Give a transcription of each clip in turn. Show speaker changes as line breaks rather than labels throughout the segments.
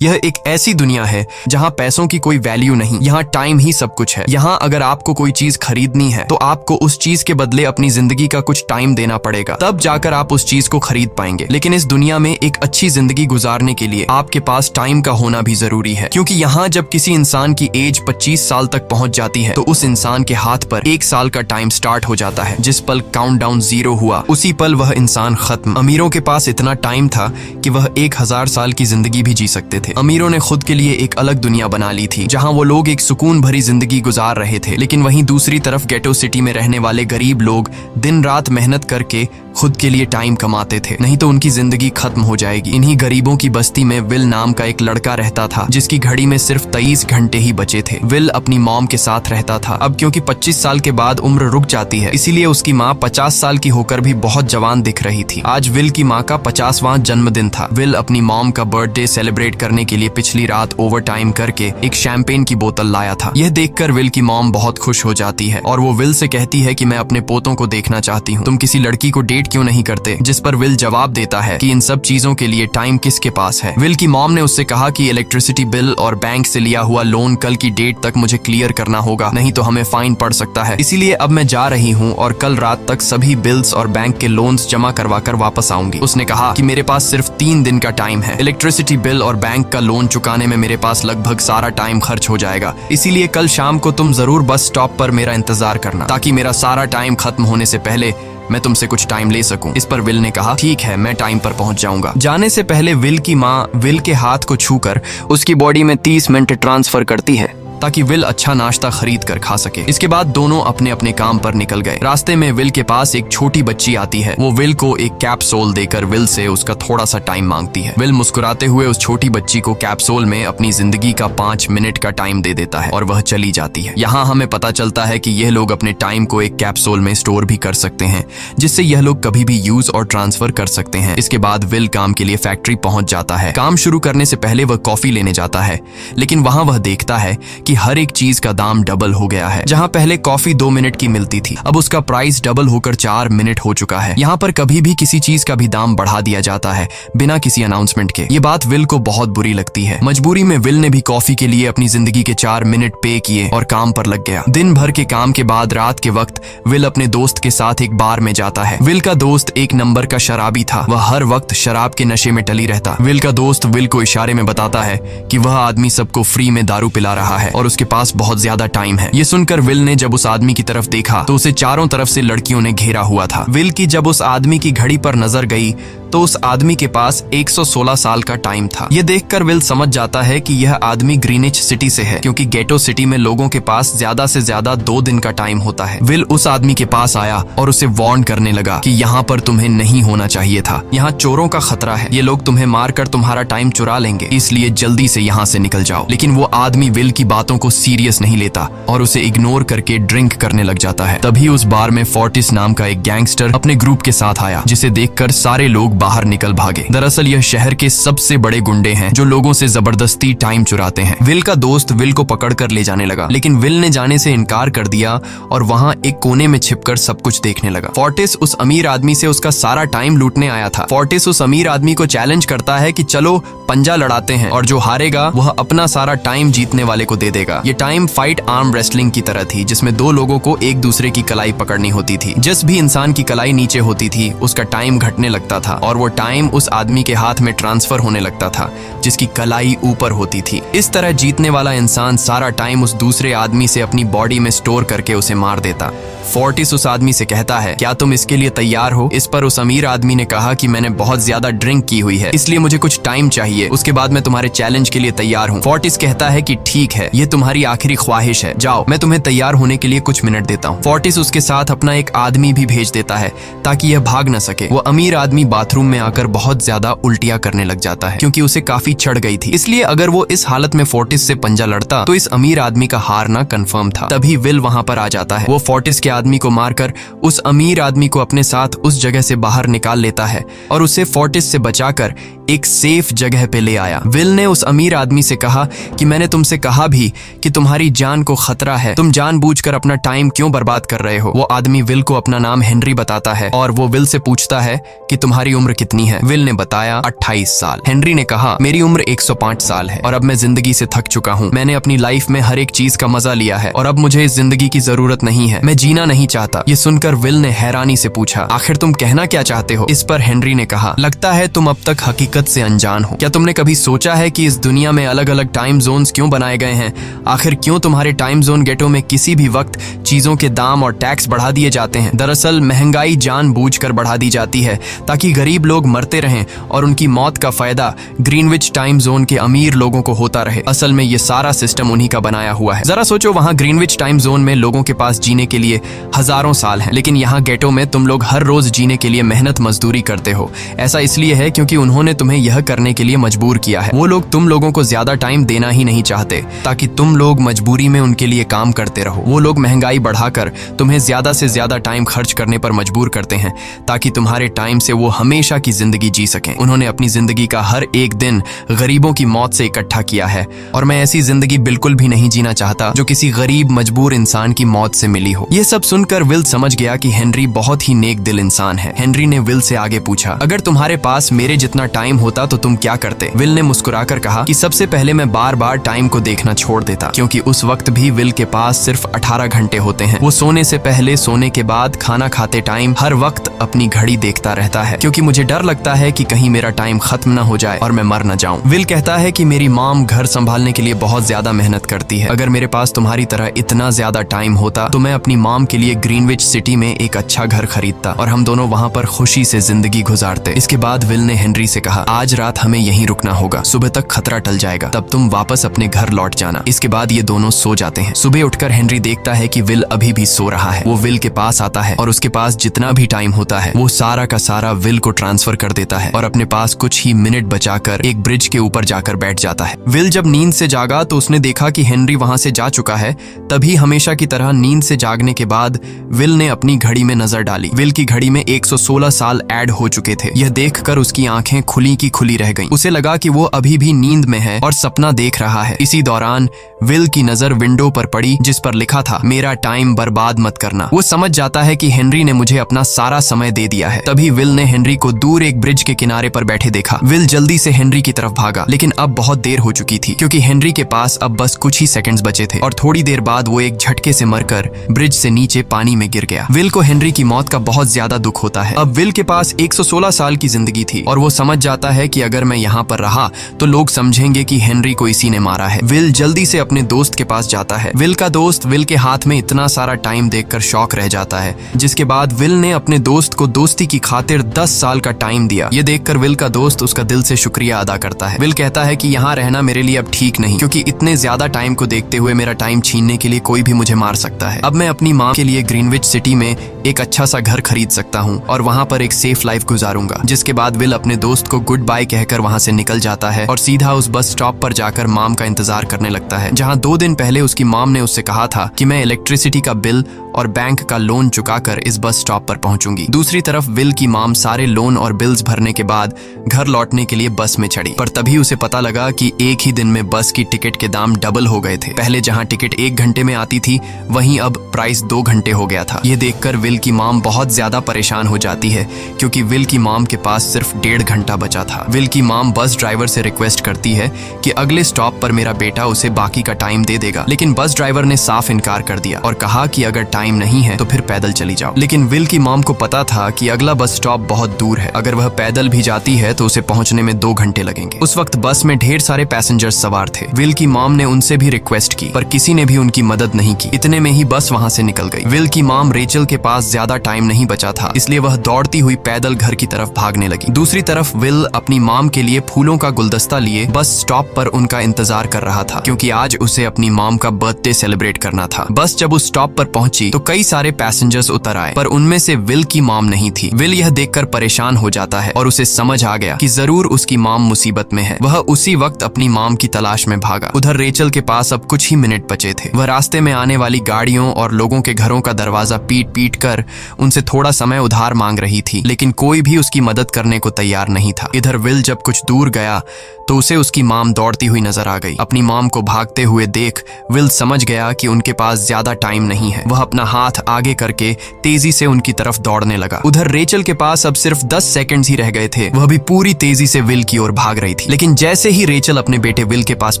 यह एक ऐसी दुनिया है जहाँ पैसों की कोई वैल्यू नहीं, यहाँ टाइम ही सब कुछ है। यहाँ अगर आपको कोई चीज खरीदनी है तो आपको उस चीज के बदले अपनी जिंदगी का कुछ टाइम देना पड़ेगा, तब जाकर आप उस चीज को खरीद पाएंगे। लेकिन इस दुनिया में एक अच्छी जिंदगी गुजारने के लिए आपके पास टाइम का होना भी जरूरी है, क्योंकि यहाँ जब किसी इंसान की एज 25 साल तक पहुंच जाती है तो उस इंसान के हाथ पर 1 साल का टाइम स्टार्ट हो जाता है। जिस पल काउंटडाउन 0 हुआ उसी पल वह इंसान खत्म। अमीरों के पास इतना टाइम था कि वह 1000 साल की जिंदगी भी जी सकते थे। अमीरों ने खुद के लिए एक अलग दुनिया बना ली थी जहां वो लोग एक सुकून भरी जिंदगी गुजार रहे थे, लेकिन वहीं दूसरी तरफ गेटो सिटी में रहने वाले गरीब लोग दिन रात मेहनत करके खुद के लिए टाइम कमाते थे, नहीं तो उनकी जिंदगी खत्म हो जाएगी। इन्हीं गरीबों की बस्ती में विल नाम का एक लड़का रहता था जिसकी घड़ी में सिर्फ 23 घंटे ही बचे थे। विल अपनी मॉम के साथ रहता था। अब क्योंकि 25 साल के बाद उम्र रुक जाती है, इसीलिए उसकी माँ 50 साल की होकर भी बहुत जवान दिख रही थी। आज विल की माँ का 50वां जन्मदिन था। विल अपनी मॉम का बर्थडे सेलिब्रेट करने के लिए पिछली रात ओवर टाइम करके एक शैंपेन की बोतल लाया था। यह देखकर विल की मॉम बहुत खुश हो जाती है और वो विल से कहती है कि मैं अपने पोतों को देखना चाहती हूँ, तुम किसी लड़की को डेट क्यों नहीं करते? जिस पर विल जवाब देता है कि इन सब चीजों के लिए टाइम किसके पास है। विल की मॉम ने उससे कहा कि इलेक्ट्रिसिटी बिल और बैंक से लिया हुआ लोन कल की डेट तक मुझे क्लियर करना होगा, नहीं तो हमें फाइन पड़ सकता है। इसीलिए अब मैं जा रही हूँ और कल रात तक सभी बिल्स और बैंक के लोन्स जमा करवा कर वापस आऊंगी। उसने कहा कि मेरे पास सिर्फ 3 दिन का टाइम है। इलेक्ट्रिसिटी बिल और बैंक का लोन चुकाने में मेरे पास लगभग सारा टाइम खर्च हो जाएगा, इसीलिए कल शाम को तुम जरूर बस स्टॉप पर मेरा इंतजार करना, ताकि मेरा सारा टाइम खत्म होने से पहले मैं तुमसे कुछ टाइम ले सकूं। इस पर विल ने कहा ठीक है, मैं टाइम पर पहुंच जाऊंगा। जाने से पहले विल की माँ विल के हाथ को छूकर उसकी बॉडी में 30 मिनट ट्रांसफर करती है ताकि विल अच्छा नाश्ता खरीद कर खा सके। इसके बाद दोनों अपने अपने काम पर निकल गए। रास्ते में विल के पास एक छोटी बच्ची आती है। वो विल को एक कैप्सूल देकर विल से उसका थोड़ा सा टाइम मांगती है। विल मुस्कुराते हुए उस छोटी बच्ची को कैप्सूल में अपनी जिंदगी का 5 मिनट का टाइम दे देता है और वह चली जाती है। यहाँ हमें पता चलता है कि यह लोग अपने टाइम को एक कैप्सूल में स्टोर भी कर सकते हैं, जिससे यह लोग कभी भी यूज और ट्रांसफर कर सकते हैं। इसके बाद विल काम के लिए फैक्ट्री पहुंच जाता है। काम शुरू करने से पहले वह कॉफी लेने जाता है, लेकिन वहां वह देखता है कि हर एक चीज का दाम डबल हो गया है। जहां पहले कॉफी 2 मिनट की मिलती थी, अब उसका प्राइस डबल होकर 4 मिनट हो चुका है। यहाँ पर कभी भी किसी चीज का भी दाम बढ़ा दिया जाता है बिना किसी अनाउंसमेंट के। ये बात विल को बहुत बुरी लगती है। मजबूरी में विल ने भी कॉफी के लिए अपनी जिंदगी के 4 मिनट पे किए और काम पर लग गया। दिन भर के काम के बाद रात के वक्त विल अपने दोस्त के साथ एक बार में जाता है। विल का दोस्त एक नंबर का शराबी था। वह हर वक्त शराब के नशे में टली रहता। विल का दोस्त विल को इशारे में बताता है कि वह आदमी सबको फ्री में दारू पिला रहा है और उसके पास बहुत ज्यादा टाइम है। ये सुनकर विल ने जब उस आदमी की तरफ देखा तो उसे चारों तरफ से लड़कियों ने घेरा हुआ था। विल की जब उस आदमी की घड़ी पर नजर गई तो उस आदमी के पास 116 साल का टाइम था। ये देखकर विल समझ जाता है कि यह आदमी ग्रीनिच सिटी से है, क्योंकि गेटो सिटी में लोगों के पास ज्यादा से ज्यादा 2 दिन का टाइम होता है। विल उस आदमी के पास आया और उसे वार्न करने लगा कि यहाँ पर तुम्हें नहीं होना चाहिए था। यहाँ चोरों का खतरा है, ये लोग तुम्हें मारकर तुम्हारा टाइम चुरा लेंगे, इसलिए जल्दी से यहाँ से निकल जाओ। लेकिन वो आदमी विल की बातों को सीरियस नहीं लेता और उसे इग्नोर करके ड्रिंक करने लग जाता है। तभी उस बार में फोर्टिस नाम का एक गैंगस्टर अपने ग्रुप के साथ आया, जिसे देखकर सारे लोग बाहर निकल भागे। दरअसल यह शहर के सबसे बड़े गुंडे हैं जो लोगों से जबरदस्ती टाइम चुराते हैं। विल का दोस्त विल को पकड़कर ले जाने लगा, लेकिन विल ने जाने से इनकार कर दिया और वहां एक कोने में छिपकर सब कुछ देखने लगा। फोर्टिस उस अमीर आदमी से उसका सारा टाइम लूटने आया था। फोर्टिस उस अमीर आदमी को चैलेंज करता है कि चलो पंजा लड़ाते हैं और जो हारेगा वह अपना सारा टाइम जीतने वाले को दे देगा। ये टाइम फाइट आर्म रेसलिंग की तरह थी, जिसमें 2 लोगों को एक दूसरे की कलाई पकड़नी होती थी। जिस भी इंसान की कलाई नीचे होती थी उसका टाइम घटने लगता था और वो टाइम उस आदमी के हाथ में ट्रांसफर होने लगता था जिसकी कलाई ऊपर होती थी। इस तरह जीतने वाला इंसान सारा टाइम उस दूसरे आदमी से अपनी बॉडी में स्टोर करके उसे मार देता। फोर्टिस उस आदमी से कहता है, क्या तुम इसके लिए तैयार हो? इस पर उस अमीर आदमी ने कहा कि मैंने बहुत ज्यादा ड्रिंक की हुई है, इसलिए मुझे कुछ टाइम चाहिए, उसके बाद मैं तुम्हारे चैलेंज के लिए तैयार हूँ। फोर्टिस कहता है कि ठीक है, ये तुम्हारी आखिरी ख्वाहिश है, जाओ, मैं तुम्हें तैयार होने के लिए कुछ मिनट देता हूँ। फोर्टिस उसके साथ अपना एक आदमी भी भेज देता है ताकि यह भाग न सके। वो अमीर आदमी बाथरूम में आकर बहुत ज्यादा उल्टियां करने लग जाता है, क्योंकि उसे काफी चढ़ गई थी। इसलिए अगर वो इस हालत में फोर्टिस से पंजा लड़ता तो इस अमीर आदमी का हारना कंफर्म था। तभी विल वहां पर आ जाता है। वो फोर्टिस के आदमी को मारकर उस अमीर आदमी को अपने साथ उस जगह से बाहर निकाल लेता है और उसे फोर्टिस से बचाकर एक सेफ जगह पे ले आया। विल ने उस अमीर आदमी से कहा कि मैंने तुमसे कहा भी कि तुम्हारी जान को खतरा है, तुम जानबूझकर अपना टाइम क्यों बर्बाद कर रहे हो। वो आदमी विल को अपना नाम हेनरी बताता है और वो विल से पूछता है कि तुम्हारी उम्र कितनी है। विल ने बताया 28 साल। हेनरी ने कहा मेरी उम्र 105 साल है और अब मैं जिंदगी से थक चुका हूँ। मैंने अपनी लाइफ में हर एक चीज का मजा लिया है और अब मुझे इस जिंदगी की जरूरत नहीं है, मैं जीना नहीं चाहता। ये सुनकर विल ने हैरानी से पूछा आखिर तुम कहना क्या चाहते हो। इस पर हेनरी ने कहा लगता है तुम अब तक हकीकत से अनजान हो। क्या तुमने कभी सोचा है कि इस दुनिया में अलग अलग टाइम जोन्स क्यों बनाए गए हैं? आखिर क्यों तुम्हारे टाइम जोन गेटो में किसी भी वक्त चीजों के दाम और टैक्स बढ़ा दिए जाते हैं? दरअसल महंगाई जानबूझकर बढ़ा दी जाती है ताकि गरीब लोग मरते रहें और उनकी मौत का फायदा ग्रीनविच टाइम जोन के अमीर लोगों को होता रहे। असल में ये सारा सिस्टम उन्हीं का बनाया हुआ है। जरा सोचो, वहाँ ग्रीनविच टाइम जोन में लोगों के पास जीने के लिए हजारों साल हैं, लेकिन यहाँ गेटो में तुम लोग हर रोज जीने के लिए मेहनत मजदूरी करते हो। ऐसा इसलिए है क्योंकि उन्होंने तुम्हें यह करने के लिए मजबूर किया है। वो लोग तुम लोगों को ज्यादा टाइम देना ही नहीं चाहते ताकि तुम लोग मजबूरी में उनके लिए काम करते रहो। वो लोग महंगाई बढ़ाकर तुम्हें ज्यादा से ज्यादा टाइम खर्च करने पर मजबूर करते हैं ताकि तुम्हारे टाइम से वो हमेशा की जिंदगी जी सकें। उन्होंने अपनी जिंदगी का हर एक दिन गरीबों की मौत से इकट्ठा किया है और मैं ऐसी जिंदगी बिल्कुल भी नहीं जीना चाहता जो किसी गरीब मजबूर इंसान की मौत से मिली हो। ये सब सुनकर विल समझ गया कि हेनरी बहुत ही नेक दिल इंसान है। हेनरी ने विल से आगे पूछा अगर तुम्हारे पास मेरे जितना टाइम होता तो तुम क्या करते? विल ने मुस्कुराकर कहा कि सबसे पहले मैं बार बार टाइम को देखना छोड़ देता, क्योंकि उस वक्त भी विल के पास सिर्फ 18 घंटे होते हैं। वो सोने से पहले, सोने के बाद, खाना खाते टाइम हर वक्त अपनी घड़ी देखता रहता है क्योंकि मुझे डर लगता है कि कहीं मेरा टाइम खत्म ना हो जाए और मैं मर न जाऊं। विल कहता है कि मेरी मॉम घर संभालने के लिए बहुत ज्यादा मेहनत करती है। अगर मेरे पास तुम्हारी तरह इतना ज्यादा टाइम होता तो मैं अपनी मॉम के लिए ग्रीनविच सिटी में एक अच्छा घर खरीदता और हम दोनों वहाँ पर खुशी से जिंदगी गुजारते। इसके बाद विल ने हेनरी से कहा आज रात हमें यहीं रुकना होगा, सुबह तक खतरा टल जाएगा, तब तुम वापस अपने घर लौट जाना। इसके बाद ये दोनों सो जाते हैं। सुबह उठकर हेनरी देखता है कि विल अभी भी सो रहा है। वो विल के पास आता है और उसके पास जितना भी टाइम होता है वो सारा का सारा विल को ट्रांसफर कर देता है और अपने पास कुछ ही मिनट बचाकर एक ब्रिज के ऊपर जाकर बैठ जाता है। विल जब नींद से जागा तो उसने देखा कि हेनरी वहां से जा चुका है। तभी हमेशा की तरह नींद से जागने के बाद विल ने अपनी घड़ी में नजर डाली। विल की घड़ी में 116 साल ऐड हो चुके थे। यह देखकर उसकी आंखें खुली की खुली रह गईं। उसे लगा कि वो अभी भी नींद में है और सपना देख रहा है। इसी दौरान विल की नजर विंडो पर पड़ी जिस पर लिखा था मेरा टाइम बर्बाद मत करना। वो समझ जाता है कि हेनरी ने मुझे अपना सारा समय दे दिया है। तभी विल ने हेनरी को दूर एक ब्रिज के किनारे पर बैठे देखा। विल जल्दी से हेनरी की तरफ भागा, लेकिन अब बहुत देर हो चुकी थी क्योंकि हेनरी के पास अब बस कुछ ही सेकंड्स बचे थे और थोड़ी देर बाद वो एक झटके से मरकर ब्रिज से नीचे पानी में गिर गया। विल को हेनरी की मौत का बहुत ज्यादा दुख होता है। अब विल के पास 116 साल की जिंदगी थी और वो समझ जाता है कि अगर मैं यहाँ पर रहा तो लोग समझेंगे कि हेनरी को इसी ने मारा है। विल जल्दी से अपने दोस्त के पास जाता है। विल का दोस्त विल के हाथ में इतना सारा टाइम देखकर शॉक रह जाता है, जिसके बाद विल ने अपने दोस्त को दोस्ती की खातिर 10 साल का टाइम दिया। ये देखकर विल का दोस्त उसका दिल से शुक्रिया अदा करता है। विल कहता है कि यहाँ रहना मेरे लिए अब ठीक नहीं, क्योंकि इतने ज्यादा टाइम को देखते हुए मेरा टाइम छीनने के लिए कोई भी मुझे मार सकता है। अब मैं अपनी माँ के लिए ग्रीनविच सिटी में एक अच्छा सा घर खरीद सकता हूँ और वहाँ पर एक सेफ लाइफ गुजारूंगा। जिसके बाद विल अपने दोस्त को गुड बाय कहकर वहाँ से निकल जाता है और सीधा उस बस स्टॉप पर जाकर मॉम का इंतजार करने लगता है, जहाँ 2 दिन पहले उसकी मॉम ने उससे कहा था कि मैं इलेक्ट्रिसिटी का बिल और बैंक का लोन चुकाकर इस बस स्टॉप पर पहुंचूंगी। दूसरी तरफ विल की मॉम सारे लोन और बिल्स भरने के बाद घर लौटने के लिए बस में चढ़ी, पर तभी उसे पता लगा कि एक ही दिन में बस की टिकट के दाम डबल हो गए थे। पहले जहां टिकट 1 घंटे में आती थी वहीं अब प्राइस 2 घंटे हो गया था। ये देखकर विल की मॉम बहुत ज्यादा परेशान हो जाती है क्योंकि विल की मॉम के पास सिर्फ 1.5 घंटा बचा था। विल की मॉम बस ड्राइवर से रिक्वेस्ट करती है कि अगले स्टॉप पर मेरा बेटा उसे बाकी का टाइम दे देगा, लेकिन बस ड्राइवर ने साफ इनकार कर दिया और कहा कि अगर टाइम नहीं है तो फिर पैदल चली जाओ। लेकिन विल की मॉम को पता था कि अगला बस स्टॉप बहुत दूर है, अगर वह पैदल भी जाती है तो उसे पहुंचने में 2 घंटे लगेंगे। उस वक्त बस में ढेर सारे पैसेंजर्स सवार थे। विल की मॉम ने उनसे भी रिक्वेस्ट की पर किसी ने भी उनकी मदद नहीं की। इतने में ही बस वहां से निकल गई। विल की मॉम रेचल के पास ज्यादा टाइम नहीं बचा था, इसलिए वह दौड़ती हुई पैदल घर की तरफ भागने लगी। दूसरी तरफ विल अपनी मॉम के लिए फूलों का गुलदस्ता लिए बस स्टॉप पर उनका इंतजार कर रहा था, क्योंकि आज उसे अपनी मॉम का बर्थडे सेलिब्रेट करना था। बस जब उस स्टॉप पर पहुंची तो कई सारे पैसेंजर्स उतर आए, पर उनमें से विल की मॉम नहीं थी। विल यह देखकर परेशान हो जाता है और उसे समझ आ गया कि जरूर उसकी मॉम मुसीबत में है। वह उसी वक्त अपनी मॉम की तलाश में भागा। उधर रेचल के पास अब कुछ ही मिनट बचे थे। वह रास्ते में आने वाली गाड़ियों और लोगों के घरों का दरवाजा पीट पीट कर उनसे थोड़ा समय उधार मांग रही थी, लेकिन कोई भी उसकी मदद करने को तैयार नहीं था। इधर विल जब कुछ दूर गया तो उसे उसकी मॉम दौड़ती हुई नजर आ गई। अपनी मॉम को भागते हुए देख विल समझ गया कि उनके पास ज्यादा टाइम नहीं है। वह अपना हाथ आगे करके तेजी से उनकी तरफ दौड़ने लगा। उधर रेचल के पास अब सिर्फ 10 सेकंड्स ही रह गए थे। वह भी पूरी तेजी से विल की ओर भाग रही थी, लेकिन जैसे ही रेचल अपने बेटे विल के पास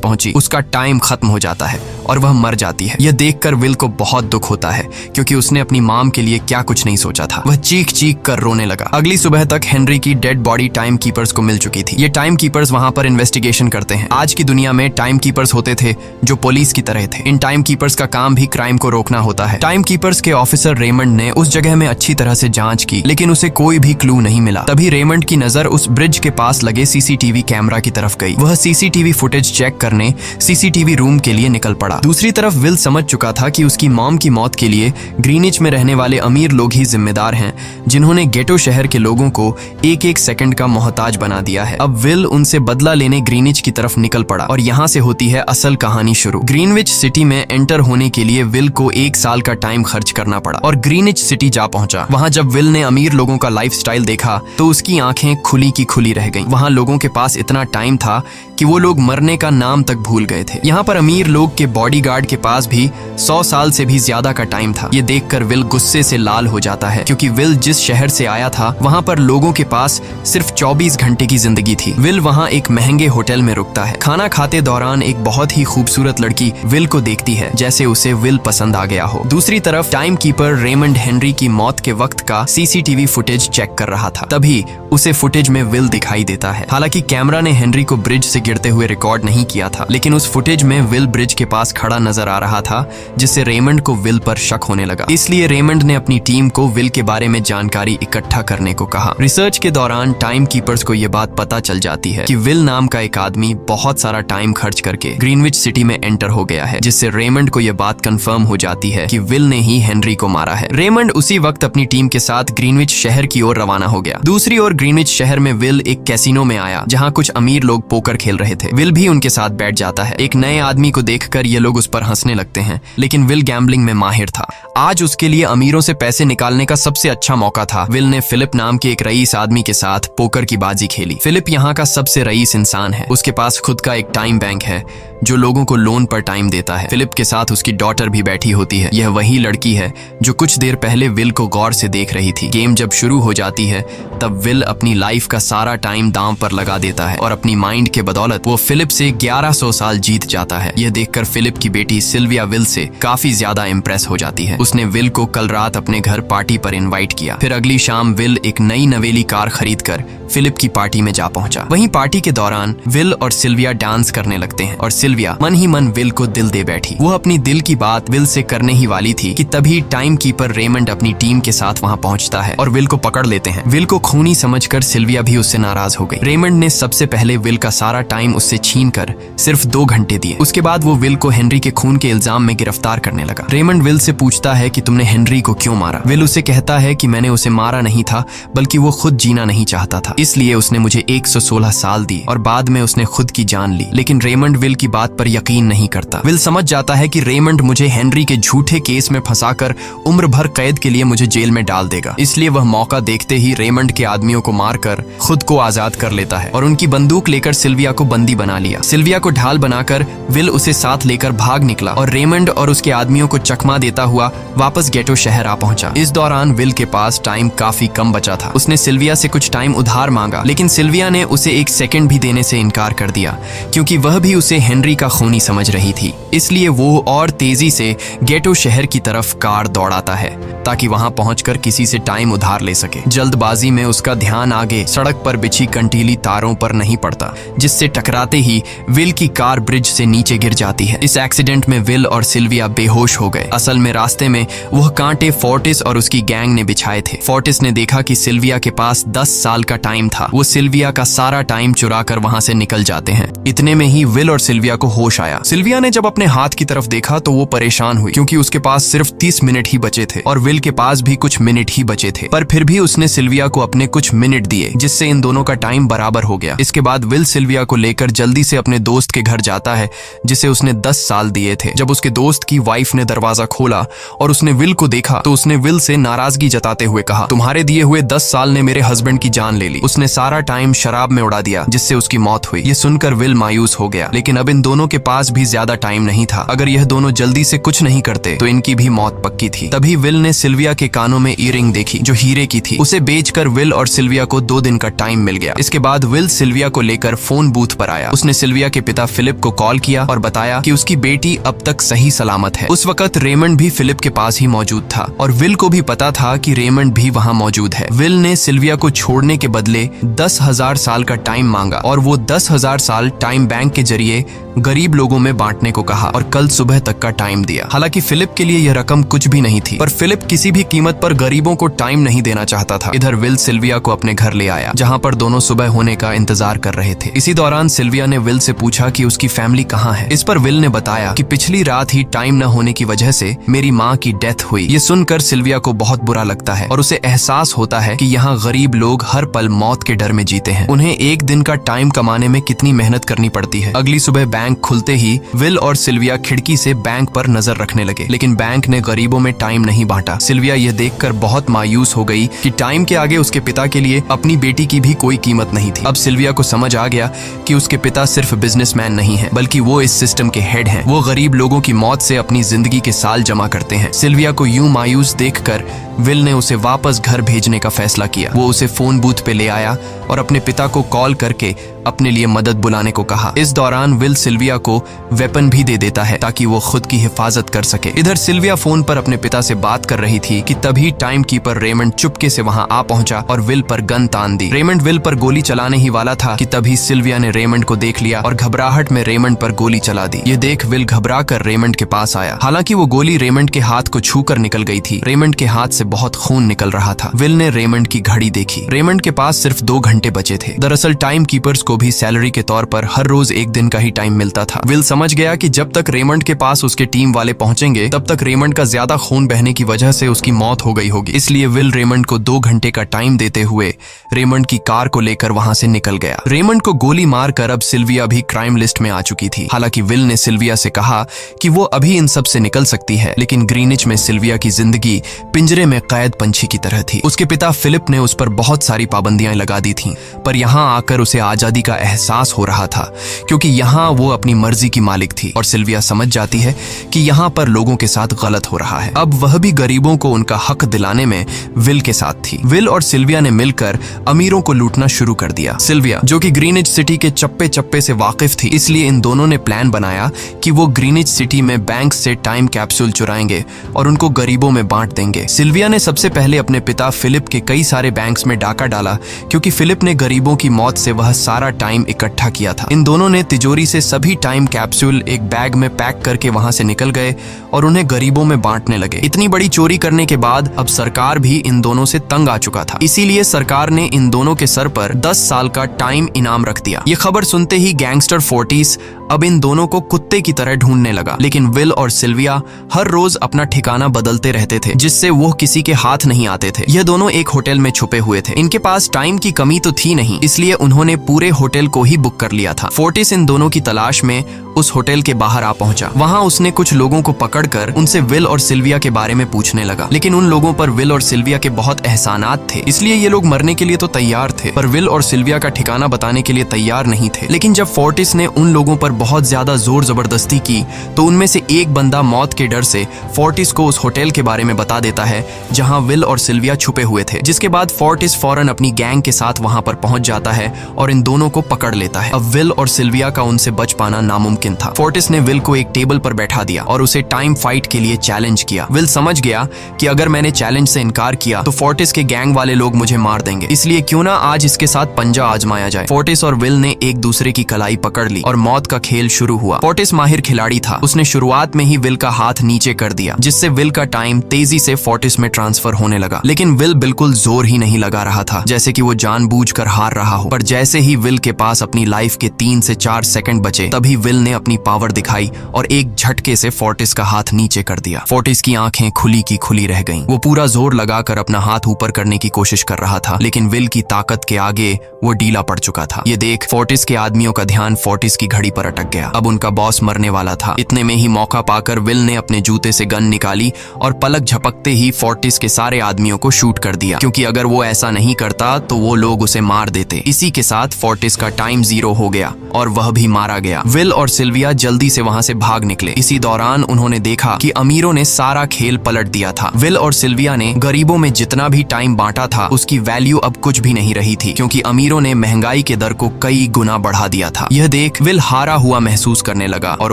पहुंची, उसका टाइम खत्म हो जाता है और वह मर जाती है। यह देखकर विल को बहुत दुख होता है, क्योंकि उसने अपनी मॉम के लिए क्या कुछ नहीं सोचा था। वह चीख चीख कर रोने लगा। अगली सुबह तक हेनरी की डेड बॉडी टाइम कीपर्स को मिल चुकी थी। ये टाइम कीपर्स वहां पर इन्वेस्टिगेशन करते हैं। आज की दुनिया में टाइम कीपर्स होते थे जो पुलिस की तरह थे। इन टाइम कीपर्स का काम भी क्राइम को रोकना होता है। टाइम कीपर्स के ऑफिसर रेमंड ने उस जगह में अच्छी तरह से जांच की, लेकिन उसे कोई भी क्लू नहीं मिला। तभी रेमंड की नजर उस ब्रिज के पास लगे सीसीटीवी कैमरा की तरफ गई। वह सीसीटीवी फुटेज चेक करने सीसीटीवी रूम के लिए निकल पड़ा। दूसरी तरफ विल समझ चुका था कि उसकी मॉम की मौत के लिए ग्रीनिच में रहने वाले अमीर लोग ही जिम्मेदार हैं, जिन्होंने गेटो शहर के लोगों को एक एक सेकंड का मोहताज बना दिया है। अब विल उनसे बदला लेने ग्रीनिच की तरफ निकल पड़ा और यहाँ से होती है असल कहानी शुरू। ग्रीनविच सिटी में एंटर होने के लिए विल को 1 साल का टाइम खर्च करना पड़ा और ग्रीनिच सिटी जा पहुंचा। वहां जब विल ने अमीर लोगों का लाइफस्टाइल देखा तो उसकी आंखें खुली की खुली रह गईं। वहां लोगों के पास इतना टाइम था कि वो लोग मरने का नाम तक भूल गए थे। यहाँ पर अमीर लोग के बॉडीगार्ड के पास भी 100 साल से भी ज्यादा का टाइम था। ये देखकर विल गुस्से से लाल हो जाता है, क्योंकि विल जिस शहर से आया था वहाँ पर लोगों के पास सिर्फ 24 घंटे की जिंदगी थी। विल वहाँ एक महंगे होटल में रुकता है। खाना खाते दौरान एक बहुत ही खूबसूरत लड़की विल को देखती है, जैसे उसे विल पसंद आ गया हो। दूसरी तरफ टाइम कीपर रेमंड हेनरी की मौत के वक्त का सीसीटीवी फुटेज चेक कर रहा था। तभी उसे फुटेज में विल दिखाई देता है। हालांकि कैमरा ने हेनरी को ब्रिज से गिरते हुए रिकॉर्ड नहीं किया था, लेकिन उस फुटेज में विल ब्रिज के पास खड़ा नजर आ रहा था, जिससे रेमंड को विल पर शक होने लगा। इसलिए रेमंड ने अपनी टीम को विल के बारे में जानकारी इकट्ठा करने को कहा। रिसर्च के दौरान टाइम कीपर्स को यह बात पता चल जाती है कि विल नाम का एक आदमी बहुत सारा टाइम खर्च करके ग्रीनविच सिटी में एंटर हो गया है, जिससे रेमंड को यह बात कंफर्म हो जाती है कि विल ने ही हेनरी को मारा है। रेमंड उसी वक्त अपनी टीम के साथ ग्रीनविच शहर की ओर रवाना हो गया। दूसरी ओर ग्रीनविच शहर में विल एक कैसीनो में आया, जहाँ कुछ अमीर लोग पोकर खेल रहे थे। विल भी उनके साथ बैठ जाता है। एक नए आदमी को देखकर ये लोग उस पर हंसने लगते हैं, लेकिन विल गैम्बलिंग में माहिर था। आज उसके लिए अमीरों से पैसे निकालने का सबसे अच्छा मौका था। विल ने फिलिप नाम के एक रईस आदमी के साथ पोकर की बाजी खेली। फिलिप यहाँ का सबसे रईस इंसान है। उसके पास खुद का एक टाइम बैंक है जो लोगों को लोन पर टाइम देता है। फिलिप के साथ उसकी डॉटर भी बैठी होती है। यह वही लड़की है जो कुछ देर पहले विल को गौर से देख रही थी। गेम जब शुरू हो जाती है तब विल अपनी लाइफ का सारा टाइम दांव पर लगा देता है और अपनी माइंड के बदौलत वो फिलिप से 1100 साल जीत जाता है। यह देखकर फिलिप की बेटी सिल्विया विल से काफी ज्यादा इम्प्रेस हो जाती है। उसने विल को कल रात अपने घर पार्टी पर इनवाइट किया। फिर अगली शाम विल एक नई नवेली कार खरीदकर फिलिप की पार्टी में जा पहुंचा। वहीं पार्टी के दौरान विल और सिल्विया डांस करने लगते हैं और सिल्विया मन ही मन विल को दिल दे बैठी। वो अपनी दिल की बात विल से करने ही वाली थी कि तभी टाइम कीपर रेमंड अपनी टीम के साथ वहां पहुंचता है और विल को पकड़ लेते हैं। विल को खूनी समझकर सिल्विया भी उससे नाराज हो गई। रेमंड ने सबसे पहले विल का सारा टाइम उससे छीनकर सिर्फ 2 घंटे दिए। उसके बाद वो विल को हेनरी के खून के इल्जाम में गिरफ्तार करने लगा। रेमंड विल से पूछता है कि तुमने हेनरी को क्यों मारा। विल उसे कहता है कि मैंने उसे मारा नहीं था, बल्कि वो खुद जीना नहीं चाहता था, इसलिए उसने मुझे 116 साल दिए और बाद में उसने खुद की जान ली। लेकिन रेमंड विल की बात पर यकीन नहीं करता। विल समझ जाता है कि रेमंड मुझे हेनरी के झूठे केस में फंसाकर उम्र भर कैद के लिए मुझे जेल में डाल देगा। इसलिए वह मौका देखते ही रेमंड के आदमियों को मारकर खुद को आजाद कर लेता है और उनकी बंदूक लेकर सिल्विया को बंदी बना लिया। सिल्विया को ढाल बनाकर विल उसे साथ लेकर भाग निकला और रेमंड और उसके आदमियों को चकमा देता हुआ वापस गेटो शहर आ पहुंचा। इस दौरान विल के पास टाइम काफी कम बचा था। उसने सिल्विया से कुछ टाइम उधार मांगा, लेकिन सिल्विया ने उसे 1 सेकंड भी देने से इनकार कर दिया, क्योंकि वह भी उसे हेनरी का खूनी समझ रही थी। इसलिए वो और तेजी से गेटो शहर की तरफ कार दौड़ाता है ताकि वहां पहुंचकर किसी से टाइम उधार ले सके। जल्दबाजी में उसका ध्यान आगे सड़क पर बिछी कंटीली तारों पर नहीं पड़ता, जिससे टकराते ही विल की कार ब्रिज से नीचे गिर जाती है। इस एक्सीडेंट में विल और सिल्विया बेहोश हो गए। असल में रास्ते में वह कांटे फोर्टिस और उसकी गैंग ने बिछाए थे। फोर्टिस ने देखा कि सिल्विया के पास 10 साल का टाइम था। वो सिल्विया का सारा टाइम चुरा कर वहां से निकल जाते हैं। इतने में ही विल और सिल्विया को होश आया। सिल्विया ने जब अपने हाथ की तरफ देखा तो वो परेशान हुई, क्योंकि उसके पास सिर्फ सिर्फ 30 मिनट ही बचे थे और विल के पास भी कुछ मिनट ही बचे थे, पर फिर भी उसने सिल्विया को अपने कुछ मिनट दिए, जिससे इन दोनों का टाइम बराबर हो गया। इसके बाद विल सिल्विया को लेकर जल्दी से अपने दोस्त के घर जाता है जिसे उसने 10 साल दिए थे। जब उसके दोस्त की वाइफ ने दरवाजा खोला और उसने विल को देखा तो उसने विल से नाराजगी जताते हुए कहा, तुम्हारे दिए हुए 10 साल ने मेरे हस्बैंड की जान ले ली। उसने सारा टाइम शराब में उड़ा दिया जिससे उसकी मौत हुई। ये सुनकर विल मायूस हो गया, लेकिन अब इन दोनों के पास भी ज्यादा टाइम नहीं था। अगर यह दोनों जल्दी से कुछ नहीं करते तो इनकी भी मौत पक्की थी। तभी विल ने सिल्विया के कानों में ईयरिंग देखी जो हीरे की थी। उसे बेचकर विल और सिल्विया को 2 दिन का टाइम मिल गया। इसके बाद विल सिल्विया को लेकर फोन बूथ पर आया। उसने सिल्विया के पिता फिलिप को कॉल किया और बताया कि उसकी बेटी अब तक सही सलामत है। उस वक्त रेमंड भी फिलिप के पास ही मौजूद था और विल को भी पता था कि रेमंड भी वहाँ मौजूद है। विल ने सिल्विया को छोड़ने के बदले 10,000 साल का टाइम मांगा और वो 10,000 साल टाइम बैंक के जरिए गरीब लोगों में बांटने को कहा और कल सुबह तक का टाइम दिया। हालांकि फिलिप के लिए यह रकम कुछ भी नहीं थी, पर फिलिप किसी भी कीमत पर गरीबों को टाइम नहीं देना चाहता था। इधर विल सिल्विया को अपने घर ले आया जहां पर दोनों सुबह होने का इंतजार कर रहे थे। इसी दौरान सिल्विया ने विल से पूछा कि उसकी फैमिली कहाँ है। इस पर विल ने बताया कि पिछली रात ही टाइम न होने की वजह से मेरी माँ की डेथ हुई। ये सुनकर सिल्विया को बहुत बुरा लगता है और उसे एहसास होता है कि यहाँ गरीब लोग हर पल मौत के डर में जीते हैं। उन्हें एक दिन का टाइम कमाने में कितनी मेहनत करनी पड़ती है। अगली सुबह बैंक खुलते ही विल और सिल्विया खिड़की से बैंक पर नजर रखने लगे, लेकिन बैंक ने गरीबों में टाइम नहीं बांटा। सिल्विया यह देखकर बहुत मायूस हो गई कि टाइम के आगे उसके पिता के लिए अपनी बेटी की भी कोई कीमत नहीं थी। अब सिल्विया को समझ आ गया कि उसके पिता सिर्फ बिजनेसमैन नहीं है, बल्कि वो इस सिस्टम के हेड हैं। वो गरीब लोगों की मौत से अपनी जिंदगी के साल जमा करते हैं। सिल्विया को यूं मायूस देखकर विल ने उसे वापस घर भेजने का फैसला किया। वो उसे फोन बूथ पे ले आया और अपने पिता को कॉल करके अपने लिए मदद बुलाने को कहा। इस दौरान विल सिल्विया को वेपन भी दे देता है ताकि वो खुद की हिफाजत कर सके। इधर सिल्विया फोन पर अपने पिता से बात कर रही थी कि तभी टाइम कीपर रेमंड चुपके से वहां आ पहुंचा और विल पर गन तान दी। रेमंड विल पर गोली चलाने ही वाला था कि तभी सिल्विया ने रेमंड को देख लिया और घबराहट में रेमंड पर गोली चला दी। ये देख विल घबरा कर रेमंड के पास आया। हालांकि वो गोली रेमंड के हाथ को छू कर निकल गई थी। रेमंड के हाथ से बहुत खून निकल रहा था। विल ने रेमंड की घड़ी देखी। रेमंड के पास सिर्फ 2 घंटे बचे थे। दरअसल टाइम कीपर्स को भी सैलरी के तौर पर हर रोज 1 दिन का ही टाइम मिलता था। विल समझ गया कि जब तक रेमंड के पास उसके टीम वाले पहुंचेंगे तब तक रेमंड का ज्यादा खून बहने की वजह से उसकी मौत हो गई होगी। इसलिए विल रेमंड को 2 घंटे का टाइम देते हुए रेमंड की कार को लेकर वहां से निकल गया। रेमंड को गोली मारकर अब सिल्विया भी क्राइम लिस्ट में आ चुकी थी। हालांकि विल ने सिल्विया से कहा कि वो अभी इन सब से निकल सकती है, लेकिन ग्रीनिच में सिल्विया की जिंदगी पिंजरे में कैद पंछी की तरह थी। उसके पिता फिलिप ने उस पर बहुत सारी पाबंदियां लगा दी थीं, पर यहाँ आकर उसे आजादी का एहसास हो रहा था क्योंकि यहाँ वो अपनी मर्जी की मालिक थी और सिल्विया समझ जाती है कि यहाँ पर लोगों के साथ गलत हो रहा है। अब वह भी गरीबों को उनका हक दिलाने में विल के साथ थी। विल और सिल्विया ने मिलकर अमीरों को लूटना शुरू कर दिया। सिल्विया जो कि ग्रीनिच सिटी के चप्पे चप्पे से वाकिफ थी, इसलिए इन दोनों ने प्लान बनाया कि वो ग्रीनिच सिटी में बैंक से टाइम कैप्सूल चुराएंगे और उनको गरीबों में बांट देंगे। सिल्विया ने सबसे पहले अपने पिता फिलिप के कई सारे बैंक्स में डाका डाला क्योंकि फिलिप ने गरीबों की मौत से वह सारा टाइम इकट्ठा किया था। इन दोनों ने तिजोरी से सभी टाइम कैप्सूल एक बैग में पैक करके वहां से निकल गए और उन्हें गरीबों में बांटने लगे। इतनी बड़ी चोरी करने के बाद अब सरकार भी इन दोनों से तंग आ चुका था, इसीलिए सरकार ने इन दोनों के सर पर 10 साल का टाइम इनाम रख दिया। ये खबर सुनते ही गैंगस्टर फोर्टिस अब इन दोनों को कुत्ते की तरह ढूंढने लगा, लेकिन विल और सिल्विया हर रोज अपना ठिकाना बदलते रहते थे जिससे वो किसी के हाथ नहीं आते थे। यह दोनों एक होटल में छुपे हुए थे। इनके पास टाइम की कमी तो थी नहीं, इसलिए उन्होंने पूरे होटल को ही बुक कर लिया था। फोर्टिस इन दोनों की तलाश में उस होटल के बाहर आ पहुंचा। वहां उसने कुछ लोगों को पकड़कर उनसे विल और सिल्विया के बारे में पूछने लगा, लेकिन उन लोगों पर विल और सिल्विया के बहुत एहसानात थे, इसलिए ये लोग मरने के लिए तो तैयार थे, पर विल और सिल्विया का ठिकाना बताने के लिए तैयार नहीं थे। लेकिन जब फोर्टिस ने उन लोगों पर बहुत ज्यादा जोर जबरदस्ती की तो उनमें से एक बंदा मौत के डर से फोर्टिस को उस होटल के बारे में बता देता है जहां विल और सिल्विया छुपे हुए थे, जिसके बाद फोर्टिस फौरन अपनी गैंग के साथ वहां पर पहुंच जाता है और इन दोनों को पकड़ लेता है। अब विल और सिल्विया का उनसे बच पाना नामुमकिन था। फोर्टिस ने विल को एक टेबल पर बैठा दिया और उसे टाइम फाइट के लिए चैलेंज किया। विल समझ गया कि अगर मैंने चैलेंज से इनकार किया तो फोर्टिस के गैंग वाले लोग मुझे मार देंगे, इसलिए क्यों ना आज इसके साथ पंजा आजमाया जाए। फोर्टिस और विल ने एक दूसरे की कलाई पकड़ ली और मौत का खेल शुरू हुआ। फोर्टिस माहिर खिलाड़ी था, उसने शुरुआत में ही विल का हाथ नीचे कर दिया, जिससे विल का टाइम तेजी से फोर्टिस में ट्रांसफर होने लगा। लेकिन विल बिल्कुल जोर ही नहीं लगा रहा था, जैसे कि वो जानबूझकर हार रहा हो। पर जैसे ही विल के पास अपनी लाइफ के 3 से 4 सेकंड बचे, तभी विल ने ने अपनी पावर दिखाई और एक झटके से फोर्टिस का हाथ नीचे कर दिया। फोर्टिस की आंखें खुली की खुली रह गईं। वो पूरा जोर लगाकर अपना हाथ ऊपर करने की कोशिश कर रहा था, लेकिन विल की ताकत के आगे वो ढीला पड़ चुका था। ये देख फोर्टिस के आदमियों का ध्यान फोर्टिस की घड़ी पर अटक गया। अब उनका बॉस मरने वाला था। इतने में ही मौका पाकर विल ने अपने जूते से गन निकाली और पलक झपकते ही फोर्टिस के सारे आदमियों को शूट कर दिया, क्योंकि अगर वो ऐसा नहीं करता तो वो लोग उसे मार देते। इसी के साथ फोर्टिस का टाइम 0 हो गया और वह भी मारा गया। विल और सिल्विया जल्दी से वहां से भाग निकले। इसी दौरान उन्होंने देखा कि अमीरों ने सारा खेल पलट दिया था। विल और सिल्विया ने गरीबों में जितना भी टाइम बांटा था उसकी वैल्यू अब कुछ भी नहीं रही थी, क्योंकि अमीरों ने महंगाई के दर को कई गुना बढ़ा दिया था। यह देख विल हारा हुआ महसूस करने लगा और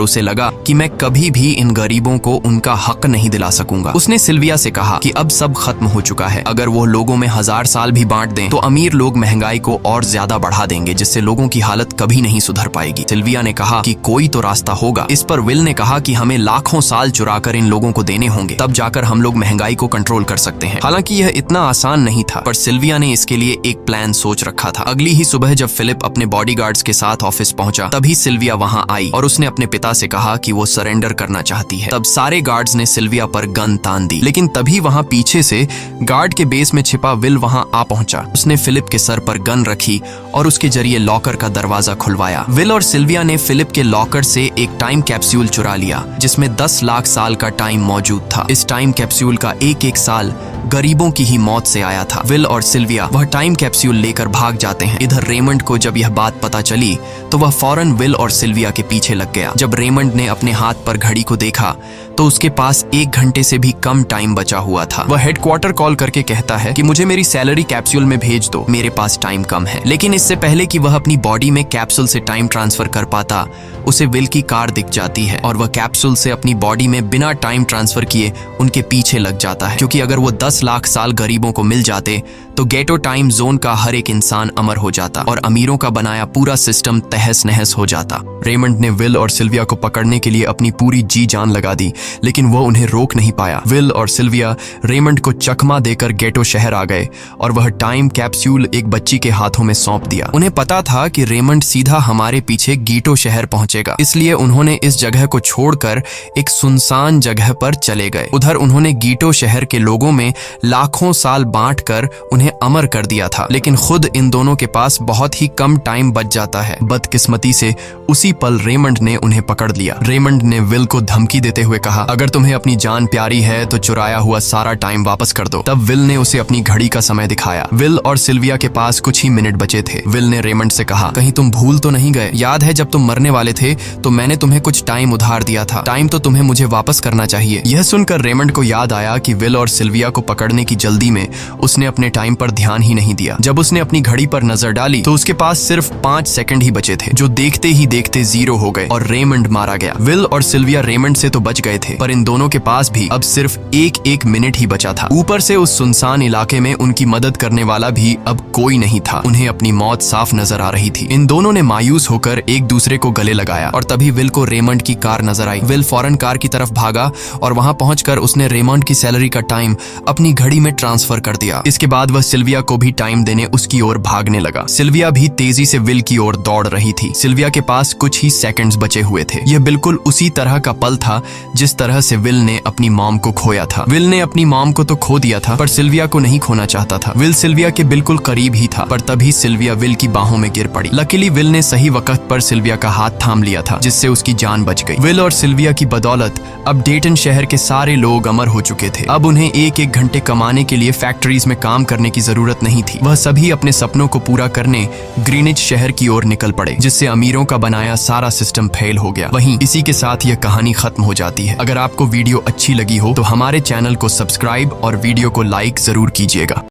उसे लगा कि मैं कभी भी इन गरीबों को उनका हक नहीं दिला सकूंगा। उसने सिल्विया से कहा कि अब सब खत्म हो चुका है। अगर वो लोगों में 1000 साल भी बांट दें तो अमीर लोग महंगाई को और ज्यादा बढ़ा देंगे, जिससे लोगों की हालत कभी नहीं सुधर पाएगी। सिल्विया ने कहा कि कोई तो रास्ता होगा। इस पर विल ने कहा कि हमें लाखों साल चुराकर इन लोगों को देने होंगे, तब जाकर हम लोग महंगाई को कंट्रोल कर सकते हैं। हालांकि यह इतना आसान नहीं था, पर सिल्विया ने इसके लिए एक प्लान सोच रखा था। अगली ही सुबह जब फिलिप अपने बॉडीगार्ड्स के साथ ऑफिस पहुंचा, तभी सिल्विया वहां आई और उसने अपने पिता से कहा कि वो सरेंडर करना चाहती है। तब सारे गार्ड्स ने सिल्विया पर गन तान दी, लेकिन तभी वहां पीछे से गार्ड के बेस में छिपा विल वहां आ पहुंचा। उसने फिलिप के सर पर गन रखी और उसके जरिए लॉकर का दरवाजा खुलवाया। विल और सिल्विया ने फिलिप के लॉकर से एक टाइम कैप्सूल चुरा लिया, जिसमें 10 लाख साल का टाइम मौजूद था। इस टाइम कैप्सूल का एक साल गरीबों की ही मौत से आया था। विल और सिल्विया वह टाइम कैप्सूल लेकर भाग जाते हैं। इधर रेमंड को जब यह बात पता चली तो वह फौरन विल और सिल्विया के पीछे लग गया। जब रेमंड ने अपने हाथ पर घड़ी को देखा तो उसके पास 1 घंटे से भी कम टाइम बचा हुआ था। वह हेडक्वार्टर कॉल करके कहता है कि मुझे मेरी सैलरी कैप्सूल में भेज दो, मेरे पास टाइम कम है। लेकिन इससे पहले कि वह अपनी बॉडी में कैप्सूल से टाइम ट्रांसफर कर पाता, उसे विल की कार दिख जाती है और वह कैप्सूल से अपनी बॉडी में बिना टाइम ट्रांसफर किए उनके पीछे लग जाता है, क्योंकि अगर वो 10 लाख साल गरीबों को मिल जाते तो गेटो टाइम जोन का हर एक इंसान अमर हो जाता और अमीरों का बनाया पूरा सिस्टम तहस नहस हो जाता। रेमंड ने विल और सिल्विया को पकड़ने के लिए अपनी पूरी जी जान लगा दी, लेकिन वो उन्हें रोक नहीं पाया। विल और सिल्विया रेमंड को चकमा देकर गेटो शहर आ गए और वह टाइम कैप्सूल एक बच्ची के हाथों में सौंप दिया। उन्हें पता था कि रेमंड सीधा हमारे पीछे गीटो शहर पहुंचेगा, इसलिए उन्होंने इस जगह को छोड़कर एक सुनसान जगह पर चले गए। उधर उन्होंने गीटो शहर के लोगों में लाखों साल बांटकर उन्हें अमर कर दिया था, लेकिन खुद इन दोनों के पास बहुत ही कम टाइम बच जाता है। बदकिस्मती से उसी पल रेमंड ने उन्हें पकड़ लिया। रेमंड ने विल को धमकी देते हुए कहा, अगर तुम्हें अपनी जान प्यारी है तो चुराया हुआ सारा टाइम वापस कर दो। तब विल ने उसे अपनी घड़ी का समय दिखाया। विल और सिल्विया के पास कुछ ही मिनट बचे थे। विल ने रेमंड से कहा, कहीं तुम भूल तो नहीं गए? याद है जब तुम मरने वाले थे तो मैंने तुम्हें कुछ टाइम उधार दिया था। टाइम तो तुम्हें मुझे वापस करना चाहिए। यह सुनकर रेमंड को याद आया कि विल और सिल्विया को पकड़ने की जल्दी में उसने अपने टाइम पर ध्यान ही नहीं दिया। जब उसने अपनी घड़ी पर नजर डाली तो उसके पास सिर्फ 5 सेकंड ही बचे थे, जो देखते ही देखते 0 हो गए और रेमंड मारा गया। विल और सिल्विया रेमंड से तो बच गए थे, पर इन दोनों के पास भी अब सिर्फ एक मिनट ही बचा था। ऊपर से उस सुनसान इलाके में उनकी मदद करने वाला भी अब कोई नहीं था। उन्हें अपनी मौत साफ नजर आ रही थी। इन दोनों ने मायूस होकर एक दूसरे को गले लगाया और तभी विल को रेमंड की कार नजर आई। विल फौरन कार की तरफ भागा और वहां पहुंचकर उसने रेमंड की सैलरी का टाइम अपनी घड़ी में ट्रांसफर कर दिया। इसके बाद वह सिल्विया को भी टाइम देने उसकी ओर भागने लगा। सिल्विया भी तेजी से विल की ओर दौड़ रही थी। सिल्विया के पास कुछ ही सेकंड्स बचे हुए थे। यह बिल्कुल उसी तरह का पल था जिस तरह से विल ने अपनी मॉम को खोया था। विल ने अपनी मॉम को तो खो दिया था, पर सिल्विया को नहीं खोना चाहता था। विल सिल्विया के बिल्कुल करीब ही था, पर तभी सिल्विया विल की बाहों में गिर पड़ी। लकीली विल ने सही वक्त पर सिल्विया का हाथ थाम लिया था, जिससे उसकी जान बच गई। विल और सिल्विया की बदौलत अब डेटन शहर के सारे लोग अमर हो चुके थे। अब उन्हें 1-1 घंटे कमाने के लिए फैक्ट्रीज में काम करने की जरूरत नहीं थी। वह सभी अपने सपनों को पूरा करने ग्रीनिच शहर की ओर निकल पड़े, जिससे अमीरों का बनाया सारा सिस्टम फेल हो गया। वहीं इसी के साथ यह कहानी खत्म हो जाती है। अगर आपको वीडियो अच्छी लगी हो तो हमारे चैनल को सब्सक्राइब और वीडियो को लाइक जरूर कीजिएगा।